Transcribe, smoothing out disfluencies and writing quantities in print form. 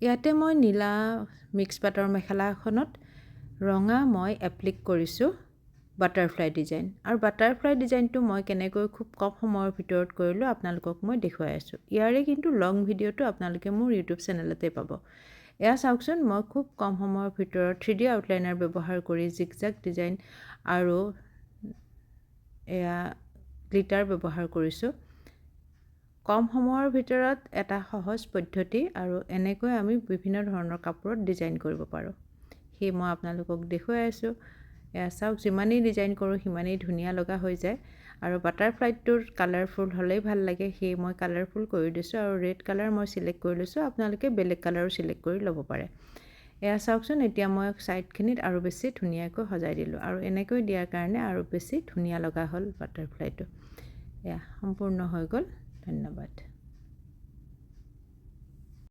ইয়াতে মই নীলা মিক্স পাটৰ মেখেলাখনত ৰঙা মই এপ্লিক কৰিছোঁ বাটাৰফ্লাই ডিজাইন। আৰু বাটাৰফ্লাই ডিজাইনটো মই কেনেকৈ খুব কম সময়ৰ ভিতৰত কৰিলোঁ আপোনালোকক মই দেখুৱাই আছোঁ। ইয়াৰে কিন্তু লং ভিডিঅ'টো আপোনালোকে মোৰ ইউটিউব চেনেলতে পাব। এয়া চাওকচোন, মই খুব কম সময়ৰ ভিতৰত 3D আউটলাইনাৰ ব্যৱহাৰ কৰি জিগজাগ ডিজাইন আৰু এয়া গ্লিটাৰ ব্যৱহাৰ কৰিছোঁ। কম সময়ৰ ভিতৰত এটা সহজ পদ্ধতি আৰু এনেকৈ আমি বিভিন্ন ধৰণৰ কাপোৰত ডিজাইন কৰিব পাৰোঁ। সেই মই আপোনালোকক দেখুৱাই আছোঁ। এয়া চাওক, যিমানেই ডিজাইন কৰোঁ সিমানেই ধুনীয়া লগা হৈ যায়। আৰু বাটাৰফ্লাইটোৰ কালাৰফুল হ'লেই ভাল লাগে, সেয়ে মই কালাৰফুল কৰি দিছোঁ। আৰু ৰেড কালাৰ মই চিলেক্ট কৰি লৈছোঁ, আপোনালোকে বেলেগ কালাৰো চিলেক্ট কৰি ল'ব পাৰে। এয়া চাওকচোন, এতিয়া মই ছাইডখিনিত আৰু বেছি ধুনীয়াকৈ সজাই দিলোঁ। আৰু এনেকৈ দিয়াৰ কাৰণে আৰু বেছি ধুনীয়া লগা হ'ল বাটাৰফ্লাইটো। এয়া সম্পূৰ্ণ হৈ গ'ল। ধন্যবাদ।